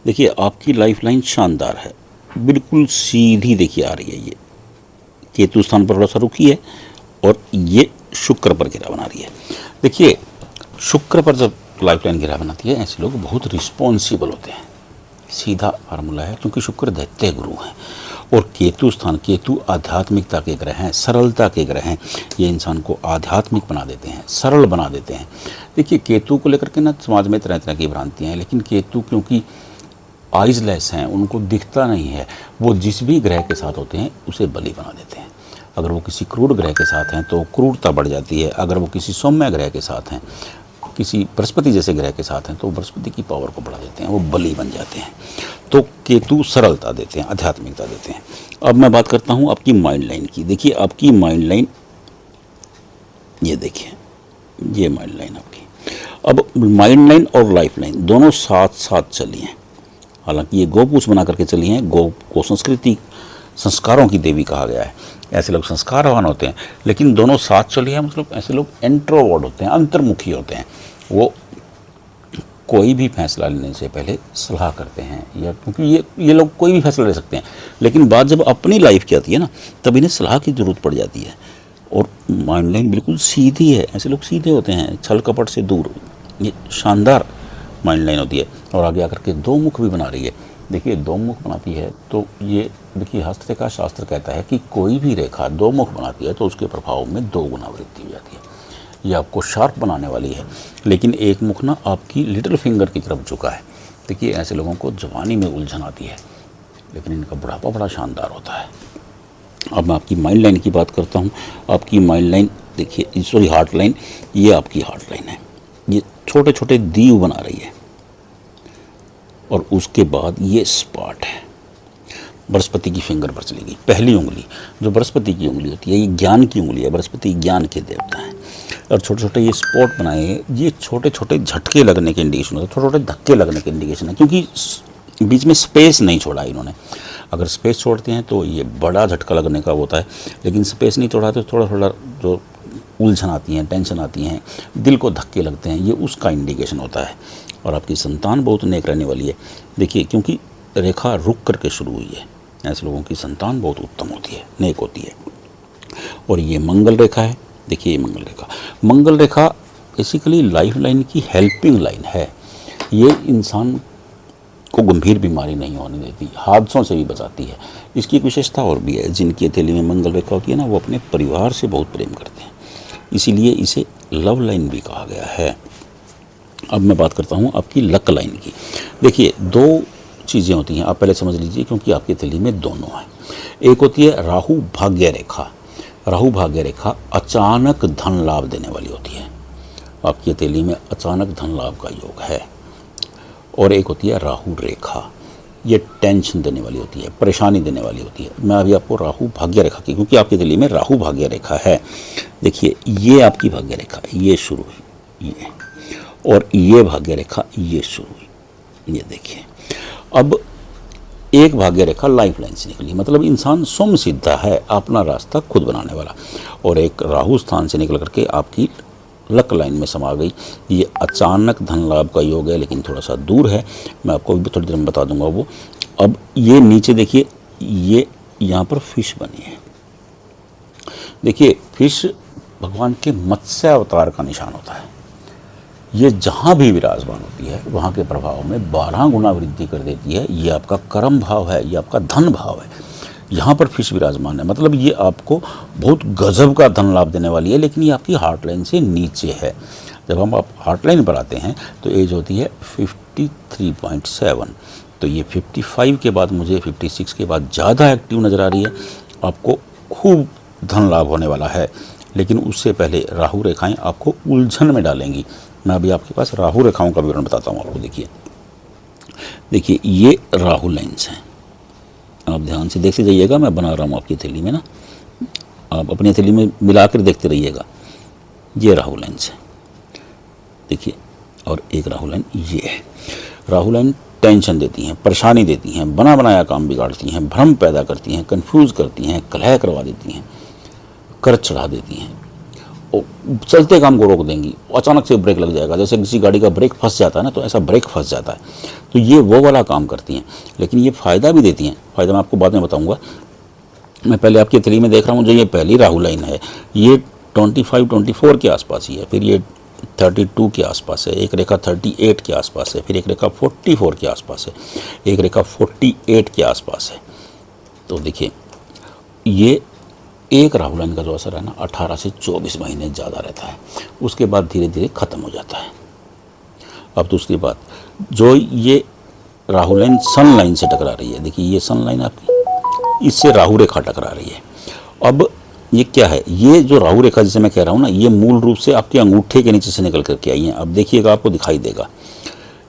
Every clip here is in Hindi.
देखिए आपकी लाइफ लाइन शानदार है, बिल्कुल सीधी देखिए आ रही है। ये केतु स्थान पर थोड़ा सा रुकी है और ये शुक्र पर घेरा बना रही है। देखिए शुक्र पर जब लाइफ लाइन घेरा बनाती है, ऐसे लोग बहुत रिस्पॉन्सिबल होते हैं। सीधा फार्मूला है, क्योंकि शुक्र दैत्य गुरु हैं और केतु स्थान, केतु आध्यात्मिकता के ग्रह हैं, सरलता के ग्रह हैं। ये इंसान को आध्यात्मिक बना देते हैं, सरल बना देते हैं। देखिए केतु को लेकर के ना समाज में तरह तरह की भ्रांतियाँ हैं, लेकिन केतु क्योंकि आइजलेस हैं, उनको दिखता नहीं है, वो जिस भी ग्रह के साथ होते हैं उसे बलि बना देते हैं। अगर वो किसी क्रूर ग्रह के साथ हैं तो क्रूरता बढ़ जाती है, अगर वो किसी सौम्य ग्रह के साथ हैं, किसी बृहस्पति जैसे ग्रह के साथ हैं, तो बृहस्पति की पावर को बढ़ा देते हैं, वो बलि बन जाते हैं। तो केतु सरलता देते हैं, आध्यात्मिकता देते हैं। अब मैं बात करता हूँ आपकी माइंड लाइन की। देखिए आपकी माइंड लाइन, ये देखिए ये माइंड लाइन आपकी। अब माइंड लाइन और लाइफ लाइन दोनों साथ साथ चली हैं। हालांकि ये गोपूछ बना करके चली हैं। गो को संस्कृति संस्कारों की देवी कहा गया है। ऐसे लोग संस्कारवान होते हैं, लेकिन दोनों साथ चली है, मतलब ऐसे लोग इंट्रोवर्ट होते हैं, अंतर्मुखी होते हैं। वो कोई भी फैसला लेने से पहले सलाह करते हैं, या क्योंकि ये लोग कोई भी फैसला ले सकते हैं, लेकिन बात जब अपनी लाइफ की आती है ना, तब इन्हें सलाह की ज़रूरत पड़ जाती है। और माइंड लाइन बिल्कुल सीधी है, ऐसे लोग सीधे होते हैं, छल कपट से दूर। ये शानदार माइंड लाइन होती है। और आगे आकर के दो मुख भी बना रही है। देखिए दो मुख बनाती है तो ये देखिए हस्तरेखा शास्त्र कहता है कि कोई भी रेखा दो मुख बनाती है तो उसके प्रभाव में 2 गुना वृद्धि हो जाती है। ये आपको शार्प बनाने वाली है। लेकिन एक मुख ना आपकी लिटिल फिंगर की तरफ झुका है। देखिए ऐसे लोगों को जवानी में उलझन आती है, लेकिन इनका बुढ़ापा बड़ा शानदार होता है। अब मैं आपकी माइंड लाइन की बात करता हूँ। आपकी माइंड लाइन देखिए, सॉरी हार्ट लाइन, ये आपकी हार्ट लाइन है। ये छोटे छोटे दीव बना रही है और उसके बाद ये स्पॉट है, बृहस्पति की फिंगर पर चली गई। पहली उंगली जो बृहस्पति की उंगली होती है, ये ज्ञान की उंगली है, बृहस्पति ज्ञान के देवता हैं। और छोटे छोटे ये स्पॉट बनाए हैं, ये छोटे छोटे झटके लगने के इंडिकेशन होते हैं, छोटे छोटे धक्के लगने के इंडिकेशन है, क्योंकि बीच में स्पेस नहीं छोड़ा इन्होंने। अगर स्पेस छोड़ते हैं तो ये बड़ा झटका लगने का होता है, लेकिन स्पेस नहीं छोड़ा तो थोड़ा थोड़ा जो उलझन आती हैं, टेंशन आती हैं, दिल को धक्के लगते हैं, ये उसका इंडिकेशन होता है। और आपकी संतान बहुत नेक रहने वाली है। देखिए क्योंकि रेखा रुक करके शुरू हुई है, ऐसे लोगों की संतान बहुत उत्तम होती है, नेक होती है। और ये मंगल रेखा है। देखिए ये मंगल रेखा बेसिकली लाइफ लाइन की हेल्पिंग लाइन है। ये इंसान को गंभीर बीमारी नहीं होने देती, हादसों से भी बचाती है। इसकी एक विशेषता और भी है, जिनकी हथेली में मंगल रेखा होती है ना, वो अपने परिवार से बहुत प्रेम करते हैं, इसीलिए इसे लव लाइन भी कहा गया है। अब मैं बात करता हूँ आपकी लक लाइन की। देखिए 2 चीज़ें होती हैं, आप पहले समझ लीजिए, क्योंकि आपकी हथेली में दोनों हैं। एक होती है राहु भाग्य रेखा। राहु भाग्य रेखा अचानक धन लाभ देने वाली होती है। आपकी हथेली में अचानक धन लाभ का योग है। और एक होती है राहु रेखा, ये टेंशन देने वाली होती है, परेशानी देने वाली होती है। मैं अभी आपको राहु भाग्य रेखा की, क्योंकि आपकी हथेली में राहु भाग्य रेखा है। देखिए ये आपकी भाग्य रेखा, ये शुरू हुई, ये, और ये भाग्य रेखा ये शुरू हुई, ये देखिए। अब एक भाग्य रेखा लाइफ लाइन से निकली, मतलब इंसान स्वयं सिद्धा है, अपना रास्ता खुद बनाने वाला। और एक राहु स्थान से निकल करके आपकी लक लाइन में समा गई। ये अचानक धन लाभ का योग है, लेकिन थोड़ा सा दूर है, मैं आपको भी थोड़ी देर में बता दूंगा वो। अब ये नीचे देखिए, ये यहाँ पर फिश बनी है। देखिए फिश भगवान के मत्स्य अवतार का निशान होता है। ये जहाँ भी विराजमान होती है वहाँ के प्रभाव में 12 गुना वृद्धि कर देती है। ये आपका कर्म भाव है, ये आपका धन भाव है। यहाँ पर फिश विराजमान है, मतलब ये आपको बहुत गजब का धन लाभ देने वाली है, लेकिन ये आपकी हार्ट लाइन से नीचे है। जब हम आप हार्ट लाइन पर आते हैं तो एज होती है 53.7, तो ये 55 के बाद, मुझे 56 के बाद ज़्यादा एक्टिव नज़र आ रही है। आपको खूब धन लाभ होने वाला है, लेकिन उससे पहले राहु रेखाएं आपको उलझन में डालेंगी। मैं अभी आपके पास राहु रेखाओं का विवरण बताता हूँ आपको। देखिए ये राहु लाइन्स हैं, आप ध्यान से देखते जाइएगा। मैं बना रहा हूँ आपकी हथेली में ना, आप अपनी हथेली में मिलाकर देखते रहिएगा। ये राहु लाइन्स है, देखिए। और एक राहु लाइन ये है। राहु लाइन टेंशन देती हैं, परेशानी देती हैं, बना बनाया काम बिगाड़ती हैं, भ्रम पैदा करती हैं, कंफ्यूज करती हैं, कलह करवा देती हैं, कर चढ़ा देती हैं। चलते काम को रोक देंगी, अचानक से ब्रेक लग जाएगा, जैसे किसी गाड़ी का ब्रेक फंस जाता है ना, तो ऐसा ब्रेक फंस जाता है। तो ये वो वाला काम करती हैं, लेकिन ये फ़ायदा भी देती हैं। फ़ायदा मैं आपको बाद में बताऊंगा। मैं पहले आपकी तिथि में देख रहा हूँ, जो ये पहली राहु लाइन है ये 25-24 के आसपास ही है, फिर ये 32 के आसपास है, एक रेखा 38 के आसपास है, फिर एक रेखा 44 के आसपास है, एक रेखा 48 के आसपास है। तो देखिए ये एक राहु लाइन का जो असर है ना 18 से 24 महीने ज़्यादा रहता है, उसके बाद धीरे धीरे ख़त्म हो जाता है। अब दूसरी बात, जो ये राहु लाइन सन लाइन से टकरा रही है, देखिए ये सन लाइन आपकी, इससे राहु रेखा टकरा रही है। अब ये क्या है, ये जो राहु रेखा जिसे मैं कह रहा हूँ ना, ये मूल रूप से आपके अंगूठे के नीचे से निकल करके आई है। अब देखिएगा, आपको दिखाई देगा,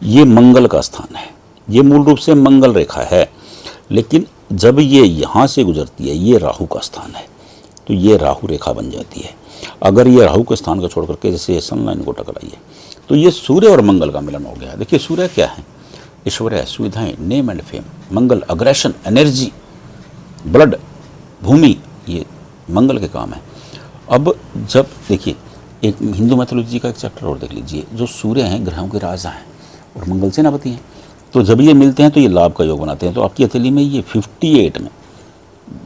ये मंगल का स्थान है, ये मूल रूप से मंगल रेखा है, लेकिन जब ये यहाँ से गुजरती है, ये राहु का स्थान है, तो ये राहु रेखा बन जाती है। अगर ये राहु के स्थान को छोड़ करके जैसे ये सन लाइन को टकराई है, तो ये सूर्य और मंगल का मिलन हो गया। देखिए सूर्य क्या है, ऐश्वर्य, सुविधाएं, name and fame. Mangal aggression, energy, blood, भूमि, ये मंगल के काम है। अब जब देखिए एक हिंदू मैथोलॉजी का एक चैप्टर और देख लीजिए, जो सूर्य हैं ग्रहों के राजा हैं और मंगल सेनापति हैं, तो जब ये मिलते हैं तो ये लाभ का योग बनाते हैं। तो आपकी हथेली में ये 58 में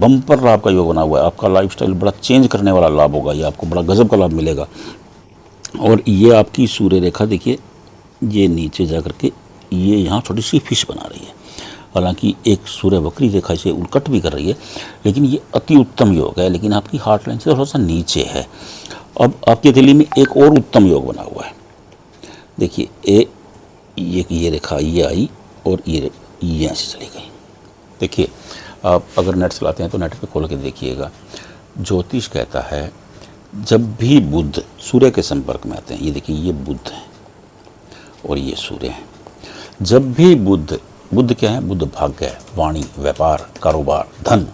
बम्पर लाभ का योग बना हुआ है। आपका लाइफस्टाइल बड़ा चेंज करने वाला लाभ होगा, ये आपको बड़ा गजब का लाभ मिलेगा। और ये आपकी सूर्य रेखा देखिए, ये नीचे जा करके ये यहाँ छोटी सी फिश बना रही है। हालांकि एक सूर्य वक्री रेखा से उलकट भी कर रही है, लेकिन ये अति उत्तम योग है, लेकिन आपकी हार्ट लाइन से थोड़ा सा नीचे है। अब आपकी हथेली में एक और उत्तम योग बना हुआ है। देखिए ये रेखा ये आई और ये यहाँ से चली गई। देखिए आप अगर नेट चलाते हैं तो नेट पे खोल के देखिएगा। ज्योतिष कहता है जब भी बुध सूर्य के संपर्क में आते हैं, ये देखिए ये बुध है और ये सूर्य है, जब भी बुध क्या है, बुध भाग्य है, वाणी, व्यापार, कारोबार, धन,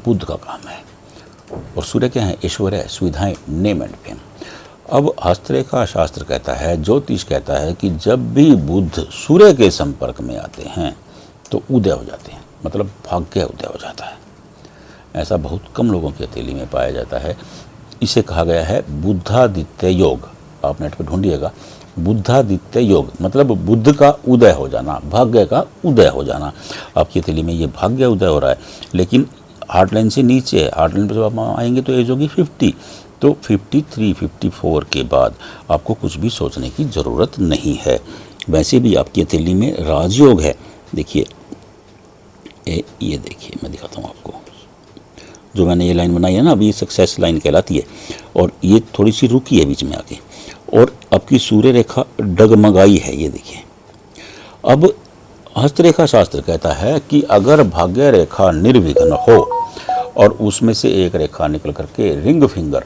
बुध का काम है। और सूर्य क्या है, ऐश्वर्य, सुविधाएं, नेम एंड फेम। अब हस्तरेखा शास्त्र कहता है, ज्योतिष कहता है कि जब भी बुध सूर्य के संपर्क में आते हैं तो उदय हो जाते हैं, मतलब भाग्य उदय हो जाता है। ऐसा बहुत कम लोगों की हथेली में पाया जाता है। इसे कहा गया है बुद्धादित्य योग। आप नेट पर ढूंढिएगा, बुद्धादित्य योग मतलब बुद्ध का उदय हो जाना, भाग्य का उदय हो जाना। आपकी हथेली में ये भाग्य उदय हो रहा है, लेकिन हार्ट लाइन से नीचे है। हार्ट लाइन पर जब आप आएंगे तो एज होगी 50, तो 53-54 के बाद आपको कुछ भी सोचने की ज़रूरत नहीं है। वैसे भी आपकी हथेली में राजयोग है। देखिए ये देखिए, मैं दिखाता हूँ आपको, जो मैंने ये लाइन बनाई है ना, अभी ये सक्सेस लाइन कहलाती है, और ये थोड़ी सी रुकी है बीच में आके, और आपकी सूर्य रेखा डगमगाई है, ये देखिए। अब हस्तरेखा शास्त्र कहता है कि अगर भाग्य रेखा निर्विघ्न हो और उसमें से एक रेखा निकल करके रिंग फिंगर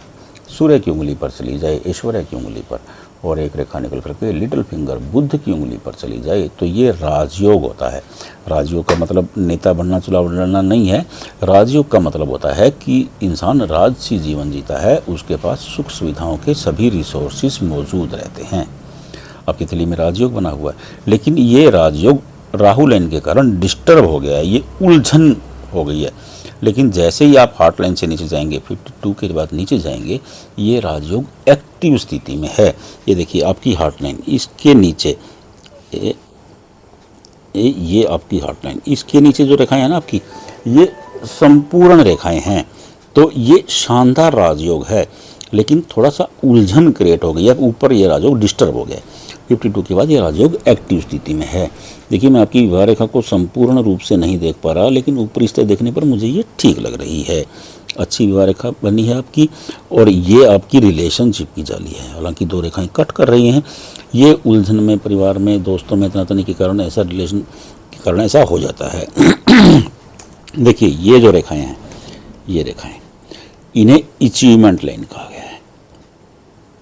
सूर्य की उंगली पर चली जाए, ऐश्वर्य की उंगली पर, और एक रेखा निकल करके लिटिल फिंगर बुध की उंगली पर चली जाए, तो ये राजयोग होता है। राजयोग का मतलब नेता बनना, चुनाव लड़ना नहीं है। राजयोग का मतलब होता है कि इंसान राजसी जीवन जीता है, उसके पास सुख सुविधाओं के सभी रिसोर्सेज मौजूद रहते हैं। आपकी हथेली में राजयोग बना हुआ है, लेकिन ये राजयोग राहु लाइन के कारण डिस्टर्ब हो गया है, ये उलझन हो गई है। लेकिन जैसे ही आप हार्ट लाइन से नीचे जाएंगे, 52 के बाद नीचे जाएंगे, ये राजयोग एक्टिव स्थिति में है। ये देखिए आपकी हार्ट लाइन, इसके नीचे ये आपकी हार्ट लाइन, इसके नीचे जो रेखाएं हैं ना आपकी, ये संपूर्ण रेखाएं हैं। तो ये शानदार राजयोग है, लेकिन थोड़ा सा उलझन क्रिएट हो गई है। ऊपर ये राजयोग डिस्टर्ब हो गया है। 52 के बाद ये राजयोग एक्टिव स्थिति में है। देखिए मैं आपकी विवाह रेखा को संपूर्ण रूप से नहीं देख पा रहा, लेकिन ऊपरी स्तर देखने पर मुझे ये ठीक लग रही है। अच्छी विवाह रेखा बनी है आपकी, और ये आपकी रिलेशनशिप की जाली है। हालांकि दो रेखाएं कट कर रही हैं, ये उलझन में, परिवार में, दोस्तों में तनातनी के कारण, ऐसा रिलेशन के कारण ऐसा हो जाता है। देखिए ये जो रेखाएं हैं, ये रेखाएं, इन्हें अचीवमेंट लाइन कहा गया है।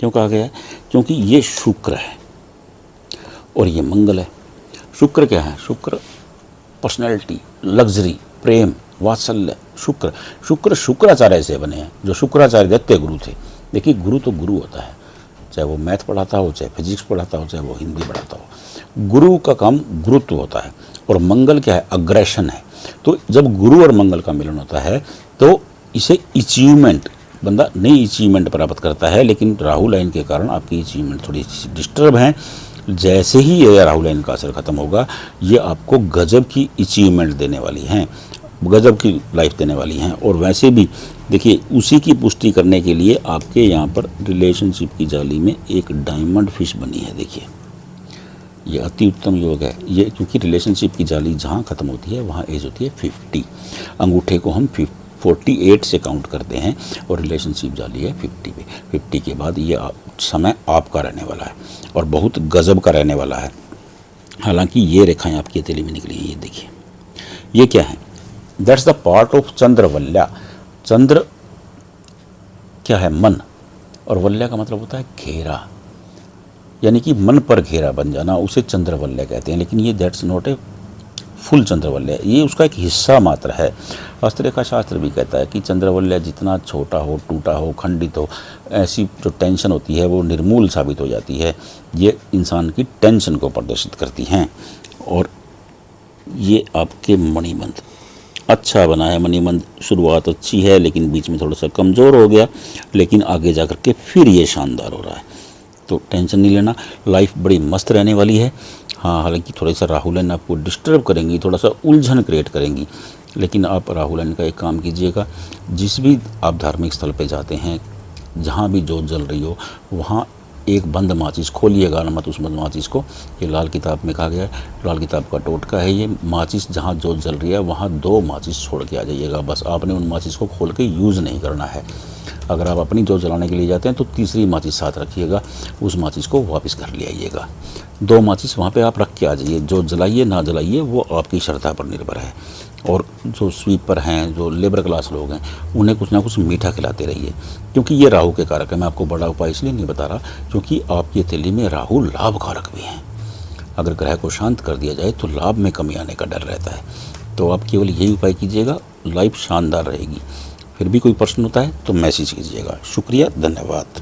क्यों कहा गया है? क्योंकि ये शुक्र है और ये मंगल है। शुक्र क्या है? शुक्र पर्सनैलिटी, लग्जरी, प्रेम, वात्सल्य। शुक्र शुक्राचार्य से बने हैं, जो शुक्राचार्य दैत्य गुरु थे। देखिए गुरु तो गुरु होता है, चाहे वो मैथ पढ़ाता हो, चाहे फिजिक्स पढ़ाता हो, चाहे वो हिंदी पढ़ाता हो। गुरु का काम गुरुत्व होता है। और मंगल क्या है? अग्रेशन है। तो जब गुरु और मंगल का मिलन होता है तो इसे अचीवमेंट, बंदा नई अचीवमेंट प्राप्त करता है, लेकिन राहु लाइन के कारण आपकी अचीवमेंट थोड़ी डिस्टर्ब हैं। जैसे ही ये राहु लाइन का असर खत्म होगा, ये आपको गजब की अचीवमेंट देने वाली हैं, गजब की लाइफ देने वाली हैं। और वैसे भी देखिए, उसी की पुष्टि करने के लिए आपके यहाँ पर रिलेशनशिप की जाली में एक डायमंड फिश बनी है। देखिए, ये अति उत्तम योग है ये, क्योंकि रिलेशनशिप की जाली जहाँ ख़त्म होती है वहाँ एज होती है 50। अंगूठे को हम 48 से काउंट करते हैं और रिलेशनशिप जाली है 50 पे। 50 के बाद ये समय आपका रहने वाला है और बहुत गजब का रहने वाला है। हालांकि ये रेखाएं आपकी हथेली में निकली हैं, ये देखिए, ये क्या है? दैट्स द पार्ट ऑफ चंद्रवल्या। चंद्र क्या है? मन, और वल्या का मतलब होता है घेरा, यानी कि मन पर घेरा बन जाना, उसे चंद्रवल्या कहते हैं। लेकिन ये दैट्स नॉट ए फुल चंद्रवल्या, ये उसका एक हिस्सा मात्र है। हस्तरेखा शास्त्र भी कहता है कि चंद्रवल्या जितना छोटा हो, टूटा हो, खंडित हो, ऐसी जो टेंशन होती है वो निर्मूल साबित हो जाती है। ये इंसान की टेंशन को प्रदर्शित करती हैं। और ये आपके मणिबंध अच्छा बना है। मणिबंध शुरुआत अच्छी है, लेकिन बीच में थोड़ा सा कमज़ोर हो गया, लेकिन आगे जा कर के फिर ये शानदार हो रहा है। तो टेंशन नहीं लेना, लाइफ बड़ी मस्त रहने वाली है। हाँ, हालांकि थोड़ा सा राहु लाइन आपको डिस्टर्ब करेंगी, थोड़ा सा उलझन क्रिएट करेंगी, लेकिन आप राहु लाइन का एक काम कीजिएगा, जिस भी आप धार्मिक स्थल पे जाते हैं, जहाँ भी जोत जल रही हो, वहाँ एक बंद माचिस खोलिएगा ना मत उस बंद माचिस को। ये लाल किताब में कहा गया है, लाल किताब का टोटका है ये। माचिस जहाँ जोत जल रही है वहाँ 2 माचिस छोड़ के आ जाइएगा, बस। आपने उन माचिस को खोल के यूज़ नहीं करना है। अगर आप अपनी जोत जलाने के लिए जाते हैं तो तीसरी माचिस साथ रखिएगा, उस माचिस को वापस घर ले आइएगा। 2 माचिस वहाँ पे आप रख के आ जाइए। जोत जलाइए ना जलाइए वो आपकी श्रद्धा पर निर्भर है। और जो स्वीपर हैं, जो लेबर क्लास लोग हैं, उन्हें कुछ ना कुछ मीठा खिलाते रहिए, क्योंकि ये राहु के कारक है। मैं आपको बड़ा उपाय इसलिए नहीं बता रहा क्योंकि आपकी हथेली में राहु लाभ कारक भी हैं। अगर ग्रह को शांत कर दिया जाए तो लाभ में कमी आने का डर रहता है। तो आप केवल यही उपाय कीजिएगा, लाइफ शानदार रहेगी। फिर भी कोई प्रश्न होता है तो मैसेज कीजिएगा। शुक्रिया, धन्यवाद।